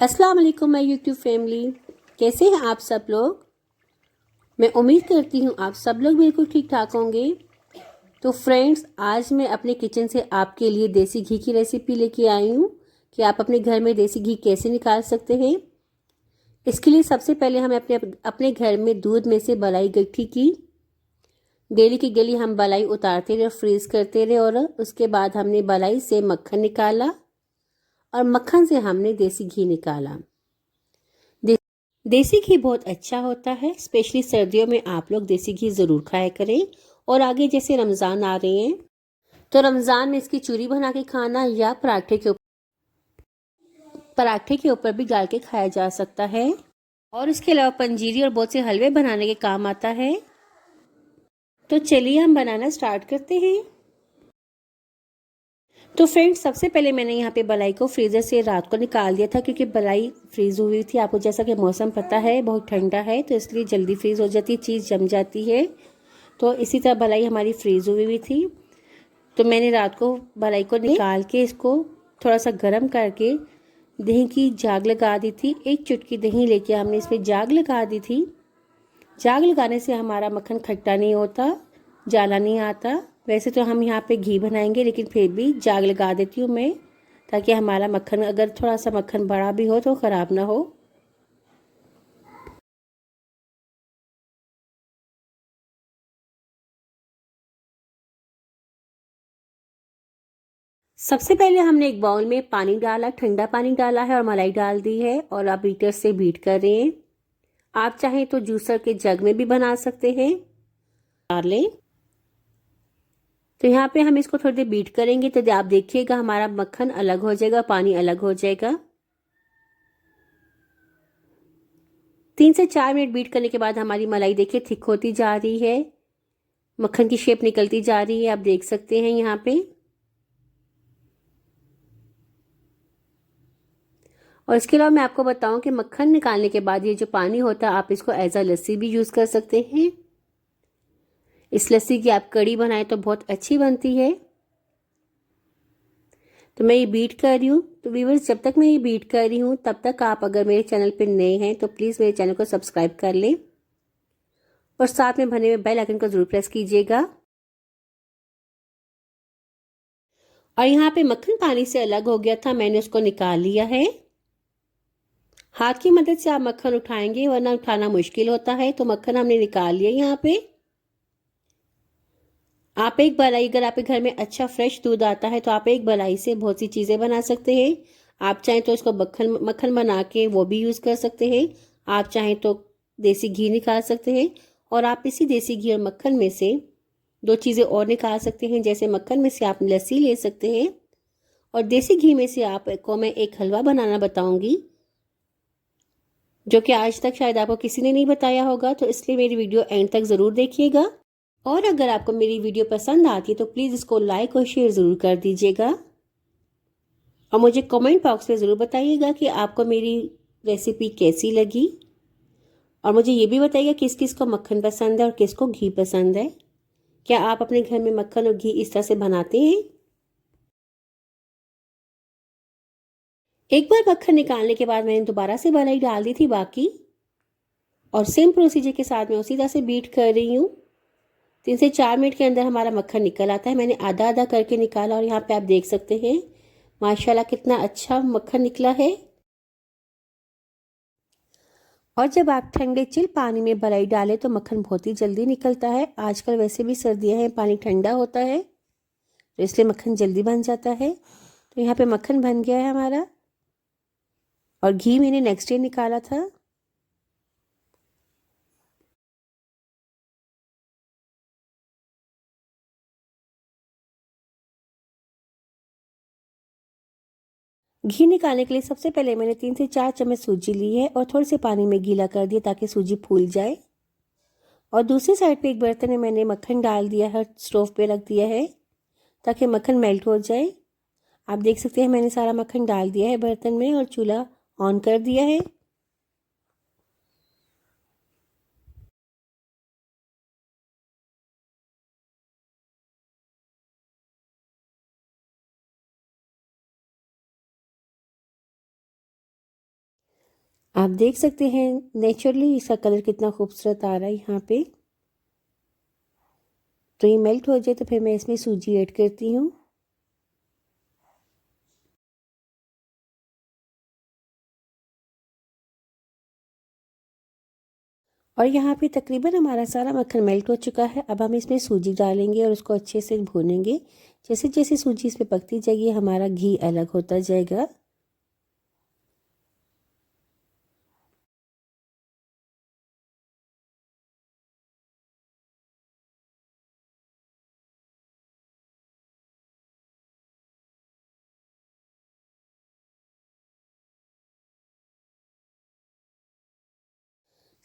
अस्सलाम वालेकुम my YouTube family. कैसे हैं आप सब लोग। मैं उम्मीद करती हूँ आप सब लोग बिल्कुल ठीक ठाक होंगे। तो फ्रेंड्स, आज मैं अपने किचन से आपके लिए देसी घी की रेसिपी लेके आई हूँ कि आप अपने घर में देसी घी कैसे निकाल सकते हैं। इसके लिए सबसे पहले हमें अपने घर में दूध में से मलाई गट्ठी की डेली की डेली हम मलाई उतारते रहे, फ्रीज करते रहे और उसके बाद हमने मलाई से मक्खन निकाला और मक्खन से हमने देसी घी निकाला। देसी घी बहुत अच्छा होता है, स्पेशली सर्दियों में आप लोग देसी घी ज़रूर खाया करें। और आगे जैसे रमज़ान आ रहे हैं तो रमज़ान में इसकी चूरी बना के खाना या पराठे के ऊपर भी डाल के खाया जा सकता है। और इसके अलावा पंजीरी और बहुत से हलवे बनाने के काम आता है। तो चलिए हम बनाना स्टार्ट करते हैं। तो फ्रेंड्स, सबसे पहले मैंने यहाँ पे बलाई को फ्रीज़र से रात को निकाल दिया था, क्योंकि बलाई फ्रीज़ हुई थी। आपको जैसा कि मौसम पता है बहुत ठंडा है, तो इसलिए जल्दी फ्रीज़ हो जाती है, चीज़ जम जाती है। तो इसी तरह बलाई हमारी फ्रीज़ हुई थी। तो मैंने रात को बलाई को निकाल के इसको थोड़ा सा गर्म करके दही की जाग लगा दी थी। एक चुटकी दही लेके हमने इस पर जाग लगा दी थी। जाग लगाने से हमारा मक्खन खट्टा नहीं होता, जाला नहीं आता। वैसे तो हम यहाँ पे घी बनाएंगे, लेकिन फिर भी जाग लगा देती हूँ मैं, ताकि हमारा मक्खन, अगर थोड़ा सा मक्खन बड़ा भी हो तो ख़राब ना हो। सबसे पहले हमने एक बाउल में पानी डाला, ठंडा पानी डाला है और मलाई डाल दी है और आप बीटर से बीट कर रहे हैं। आप चाहें तो जूसर के जग में भी बना सकते हैं, डाल लें। तो यहाँ पे हम इसको थोड़ी देर बीट करेंगे, तो आप देखिएगा हमारा मक्खन अलग हो जाएगा, पानी अलग हो जाएगा। 3 से 4 मिनट बीट करने के बाद हमारी मलाई देखिए थिक होती जा रही है, मक्खन की शेप निकलती जा रही है, आप देख सकते हैं यहाँ पे। और इसके अलावा मैं आपको बताऊं कि मक्खन निकालने के बाद ये जो पानी होता है, आप इसको एज अ लस्सी भी यूज़ कर सकते हैं। इस लस्सी की आप कड़ी बनाएं तो बहुत अच्छी बनती है। तो मैं ये बीट कर रही हूँ। तो व्यूअर्स, जब तक मैं ये बीट कर रही हूँ तब तक आप अगर मेरे चैनल पर नए हैं तो प्लीज़ मेरे चैनल को सब्सक्राइब कर लें और साथ में बने हुए बेल आइकन को ज़रूर प्रेस कीजिएगा। और यहाँ पे मक्खन पानी से अलग हो गया था, मैंने उसको निकाल लिया है। हाथ की मदद से आप मक्खन उठाएंगे, वरना उठाना मुश्किल होता है। तो मक्खन हमने निकाल लिया यहाँ पे। आप एक बलाई, अगर आपके घर में अच्छा फ्रेश दूध आता है तो आप एक बलाई से बहुत सी चीज़ें बना सकते हैं। आप चाहें तो इसको मक्खन बना के वो भी यूज़ कर सकते हैं। आप चाहें तो देसी घी निकाल सकते हैं। और आप इसी देसी घी और मक्खन में से दो चीज़ें और निकाल सकते हैं। जैसे मक्खन में से आप लस्सी ले सकते हैं और देसी घी में से आपको मैं एक हलवा बनाना बताऊंगी, जो कि आज तक शायद आपको किसी ने नहीं बताया होगा। तो इसलिए मेरी वीडियो एंड तक ज़रूर देखिएगा। और अगर आपको मेरी वीडियो पसंद आती है तो प्लीज़ इसको लाइक और शेयर ज़रूर कर दीजिएगा। और मुझे कमेंट बॉक्स में ज़रूर बताइएगा कि आपको मेरी रेसिपी कैसी लगी। और मुझे ये भी बताइएगा किस किस को मक्खन पसंद है और किसको घी पसंद है। क्या आप अपने घर में मक्खन और घी इस तरह से बनाते हैं। एक बार मक्खन निकालने के बाद मैंने दोबारा से मलाई डाल दी थी बाकी, और सेम प्रोसीजर के साथ मैं उसी तरह से बीट कर रही हूँ। 3 से 4 मिनट के अंदर हमारा मक्खन निकल आता है। मैंने आधा आधा करके निकाला और यहाँ पे आप देख सकते हैं माशाल्लाह कितना अच्छा मक्खन निकला है। और जब आप ठंडे चिल पानी में मलाई डालें तो मक्खन बहुत ही जल्दी निकलता है। आजकल वैसे भी सर्दियाँ हैं, पानी ठंडा होता है, तो इसलिए मक्खन जल्दी बन जाता है। तो यहाँ पे मक्खन बन गया है हमारा। और घी मैंने नेक्स्ट डे निकाला था। घी निकालने के लिए सबसे पहले मैंने 3 से 4 चम्मच सूजी ली है और थोड़े से पानी में गीला कर दिया ताकि सूजी फूल जाए। और दूसरी साइड पे एक बर्तन में मैंने मक्खन डाल दिया है, स्टोव पे रख दिया है ताकि मक्खन मेल्ट हो जाए। आप देख सकते हैं मैंने सारा मक्खन डाल दिया है बर्तन में और चूल्हा ऑन कर दिया है। आप देख सकते हैं नेचुरली इसका कलर कितना खूबसूरत आ रहा है यहाँ पे। तो ये मेल्ट हो जाए तो फिर मैं इसमें सूजी ऐड करती हूँ। और यहाँ पे तकरीबन हमारा सारा मक्खन मेल्ट हो चुका है। अब हम इसमें सूजी डालेंगे और उसको अच्छे से भूनेंगे। जैसे जैसे सूजी इस पर पकती जाएगी हमारा घी अलग होता जाएगा।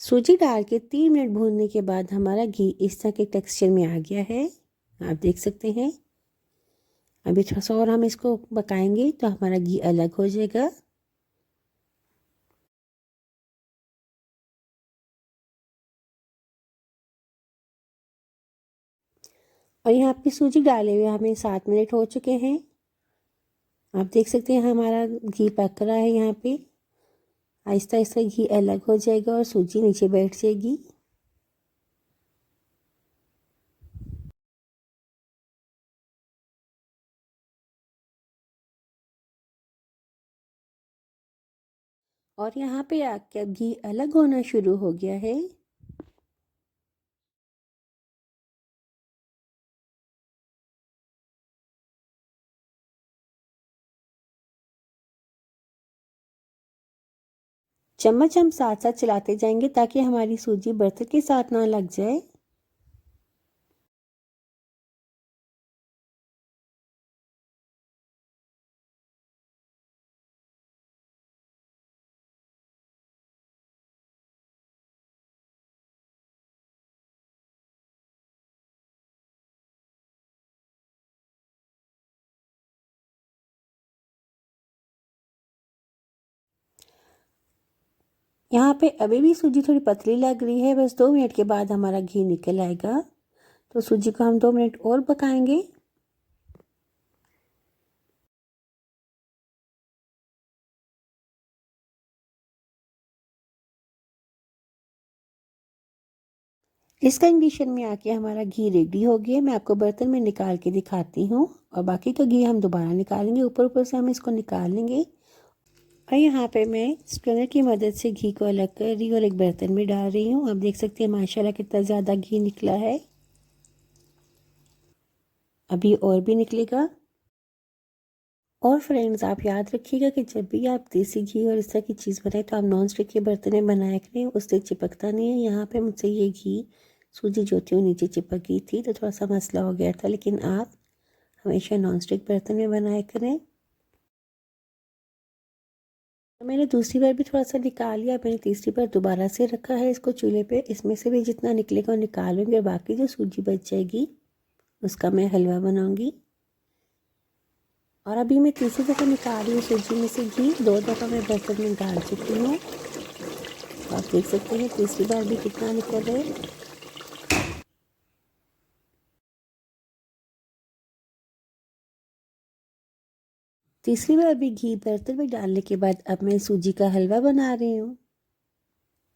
सूजी डाल के 3 मिनट भूनने के बाद हमारा घी इस तरह के टेक्सचर में आ गया है, आप देख सकते हैं। अभी थोड़ा सा और हम इसको पकाएंगे तो हमारा घी अलग हो जाएगा। और यहाँ पे सूजी डाले हुए हमें 7 मिनट हो चुके हैं। आप देख सकते हैं हमारा घी पक रहा है। यहाँ पे आहिस्ता आहिस्ता घी अलग हो जाएगा और सूजी नीचे बैठ जाएगी। और यहाँ पे आके अब घी अलग होना शुरू हो गया है। चम्मच हम साथ साथ चलाते जाएंगे ताकि हमारी सूजी बर्तन के साथ ना लग जाए। यहाँ पे अभी भी सूजी थोड़ी पतली लग रही है। बस 2 मिनट के बाद हमारा घी निकल आएगा। तो सूजी को हम 2 मिनट और पकाएंगे। इस कंडीशन में आके हमारा घी रेडी हो गया। मैं आपको बर्तन में निकाल के दिखाती हूँ और बाकी का घी हम दोबारा निकालेंगे। ऊपर ऊपर से हम इसको निकाल लेंगे। और यहाँ पे मैं स्ट्रेनर की मदद से घी को अलग कर रही हूँ और एक बर्तन में डाल रही हूँ। आप देख सकते हैं माशाल्लाह कितना ज़्यादा घी निकला है। अभी और भी निकलेगा। और फ्रेंड्स आप याद रखिएगा कि जब भी आप देसी घी और इस तरह की चीज़ बनाए तो आप नॉन स्टिक के बर्तन में बनाया करें, उससे चिपकता नहीं है। यहाँ पे मुझसे ये घी सूजी जो थी वो नीचे चिपक गई थी तो थोड़ा सा मसला हो गया था। लेकिन आप हमेशा नॉन स्टिक बर्तन में बनाया करें। तो मैंने दूसरी बार भी थोड़ा सा निकाल लिया। मैंने तीसरी बार दोबारा से रखा है इसको चूल्हे पे। इसमें से भी जितना निकलेगा वो निकालूंगी और बाकी जो सूजी बच जाएगी उसका मैं हलवा बनाऊंगी। और अभी मैं तीसरी दफ़ा निकाल रही हूँ सूजी में से घी। 2 दफ़ा मैं बर्तन में डाल चुकी हूँ। आप देख सकते हैं तीसरी बार भी कितना निकल रहा है। तीसरी बार भी घी बर्तन में डालने के बाद अब मैं सूजी का हलवा बना रही हूँ।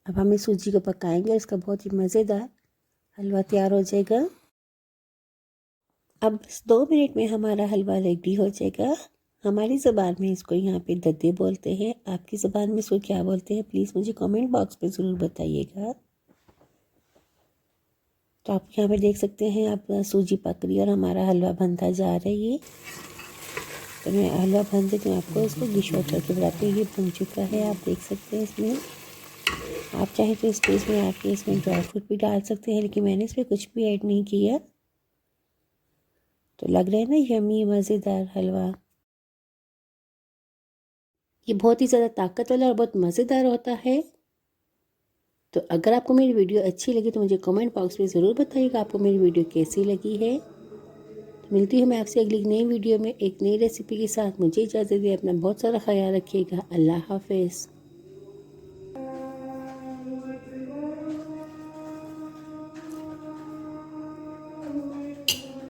अब हम इस सूजी को पकाएंगे। इसका बहुत ही मज़ेदार हलवा तैयार हो जाएगा। अब 2 मिनट में हमारा हलवा रेडी हो जाएगा। हमारी ज़बान में इसको यहाँ पे दद्दे बोलते हैं। आपकी ज़बान में इसको क्या बोलते हैं प्लीज़ मुझे कमेंट बॉक्स में ज़रूर बताइएगा। तो आप यहाँ पे देख सकते हैं आप सूजी पक रही है और हमारा हलवा बनता जा रहा है। ये तो मैं हलवा बन देती हूँ आपको इसको डिश आउट करके बताती हूँ। ये बन चुका है, आप देख सकते हैं। इसमें आप चाहें तो स्टेज में आके इसमें ड्राई फ्रूट भी डाल सकते हैं, लेकिन मैंने इसमें कुछ भी ऐड नहीं किया। तो लग रहा है ना यम्मी मज़ेदार हलवा। ये बहुत ही ज़्यादा ताकत वाला और बहुत मज़ेदार होता है। तो अगर आपको मेरी वीडियो अच्छी लगी तो मुझे कमेंट बॉक्स में ज़रूर बताइएगा आपको मेरी वीडियो कैसी लगी है। तो मिलती हूँ मैं आपसे अगली नई वीडियो में एक नई रेसिपी के साथ। मुझे इजाज़त दीजिए। अपना बहुत सारा ख्याल रखिएगा। अल्लाह हाफ़िज़।